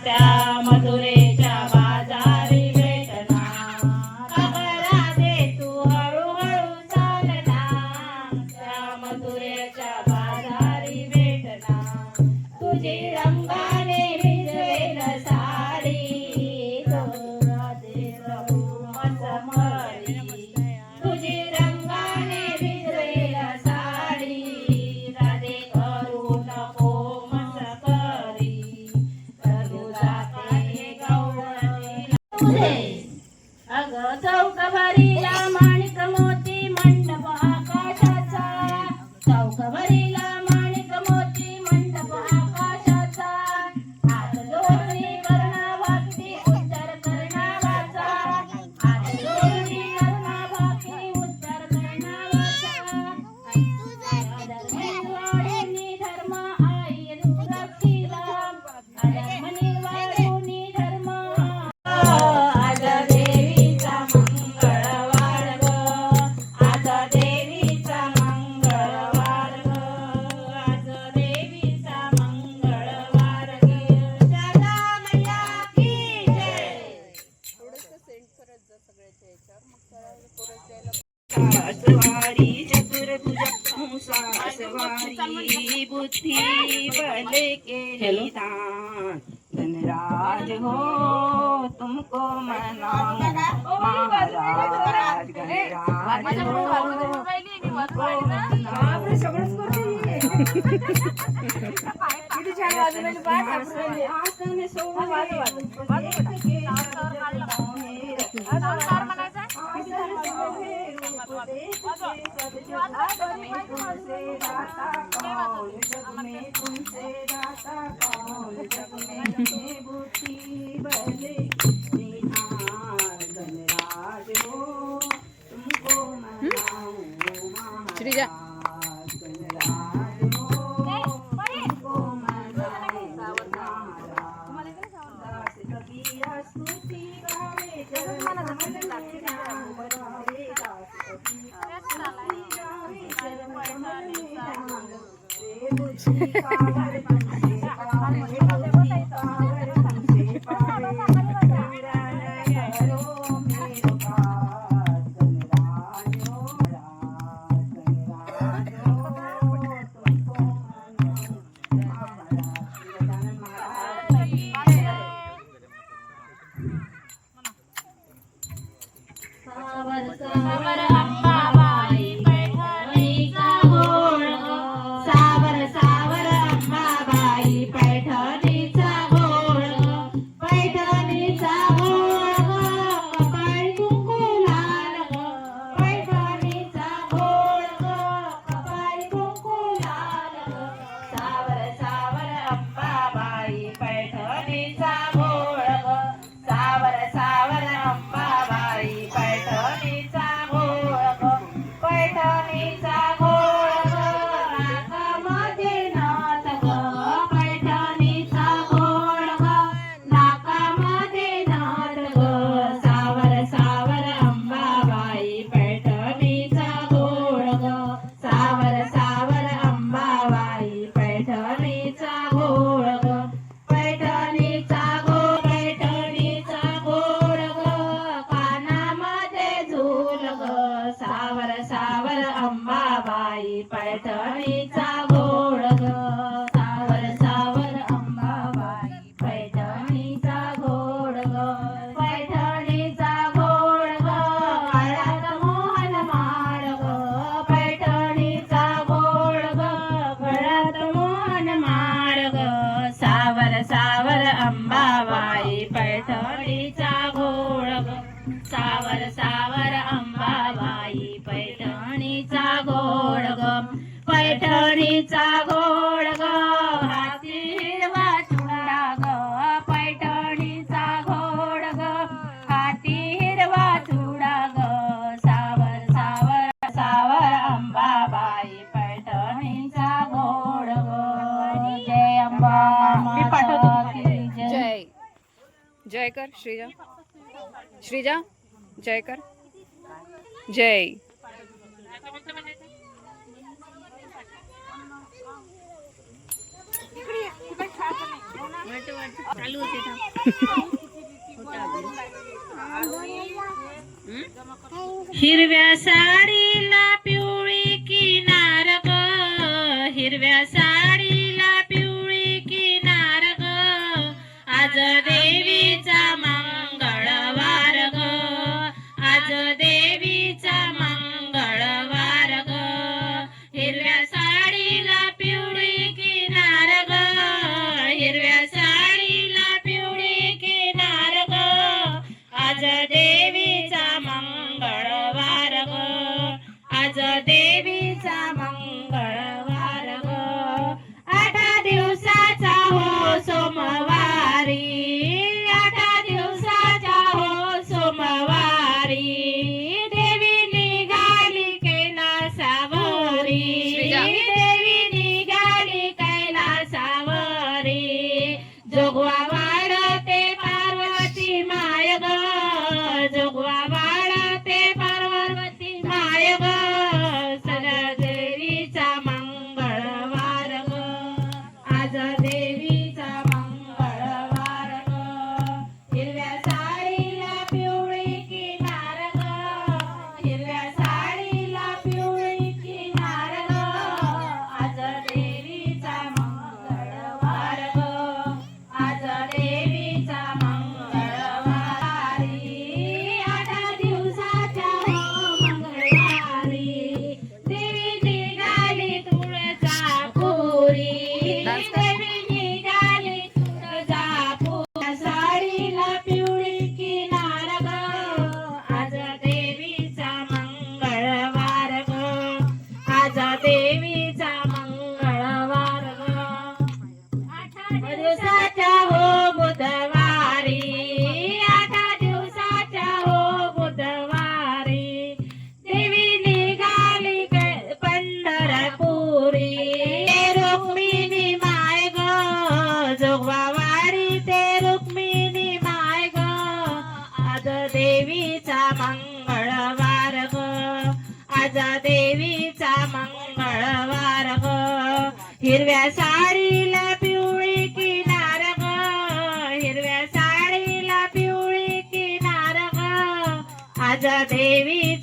त्या मधुरेच्या बाजारी भेटना खबरा दे तू हळूहळू चालना त्या मधुरेच्या बाजारी भेटना तुझी रंगाने भिजवेल साडी राधे प्रभू मसमरी तुझी रंगाने भिजवेल साडी राधे करू नको मसकरी करू जाते गवळणी अग चौक भरीला माणिक मोती मंडप आकाशाचा चौक भरीला माणिक मोती मंडप आकाशाचा हात जोडणी करणा भक्ती उच्चार करणा वाचा हात जोडणी करणा भक्ती उच्चार करणा वाचा अधर्मनी धर्म आई रक्षिला अधर्मनी वाढूनी धर्म आज देवीचा मंगळवार ग आज देवीचा मंगळवार ग आज देवीचा मंगळवार ग शारदा मैया की जय सासवारी चतुर्भुज सासवारी बुद्धि बल के निदान धनराज हो तुमको मनाऊं महाराज गणराज हो तुमको आसन श्रीजा सावर अंबाबाई पैठणीचा घोळ सावर सावर अंबाबाई पैठणीचा घोळ पैठणीचा घोळ कपाळी कुंकू लाल पैठणीचा घोळ कपाळी कुंकू लाल सावर सावर अंबाबाई पैठणीचा घोळ सावर सावर अंबाबाई पैठणीचा घोळ पैठणीचा घोळ नाकामध्ये नाथ ग पैठणीचा घोळ नाकामध्ये नाथ ग सावर सावर अंबाबाई पैठणीचा घोळ सावर सावर अंबाबाई पैठणीचा घोळ पैठणीचा घोळ पैठणीचा घोळ कानामध्ये झूल सावर सावर अंबाबाई पैठणीचा घोळ सावर सावर अंबाबाई पैठणीचा घोळ पैठणीचा घोळ गळ्यात मोहन माळ पैठणीचा घोळ गळ्यात मोहन माळ सावर सावर अंबाबाई पैठणीचा घोळ सावर सावर अंबाबाई पैठणीचा घोळ पैठणीचा घोळ हाती हिरवा चुडा पैठणीचा घोळ हाती हिरवा चुडा सावर सावर सावर अंबाबाई पैठणीचा घोळ जय अंबा माता की जय जय कर श्रीजा श्रीजा जय कर जय इकडे हिरव्या साडीला पिवळी किनार ग, हिरव्या साडीला पिवळी किनार ग, आज देवीचा मंगळवार ग, आज देवीचा मंगळवार ग, हिरव्या साडीला पिवळी किनार ग, हिरव्या साडीला पिवळी किनार ग, आज देवीचा मंगळवार ग, आज देवीचा मंगळवार ग, 8 दिवसाचा हो सोमवारी, 8 दिवसाचा हो सोमवारी, देवी निघाली कैलासावरी, श्रीजा. देवी निघाली कैलासावरी, जोगवा वाढते पार्वती माय ग, जोगवा वाढते पार्वती माय ग, सदा देवीचा मंगळवार ग, आज देवीचा मंगळवार ग, हिरव्या साडीला पिवळी किनार ग, हिरव्या साडीला पिवळी किनार ग, आज देवीचा मंगळवार ग, आज देवीचा मंगळवारी, 8 दिवसाच्या हो मंगळवारी, देवी निघाली तुळजापुरी, देवी निघाली तुळजापुरी, साडीला पिवळी किनार ग, आज देवीचा मंगळवार ग, आज देवीचा मंगळवार ग, 8 दिवसाच्या हो बुधवारी, 8 दिवसाच्या हो बुधवारी, देवी निघाली पंढरपुरी, रुक्मिणी माय ग, जोगवा वाडी ते रुक्मिणी माय ग, आज देवीचा मंगळवार ग, आज देवीचा मंगळवार ग, हिरव्या साडीला पिवळी किनार ग, हिरव्या साडीला पिवळी किनार ग, आज देवी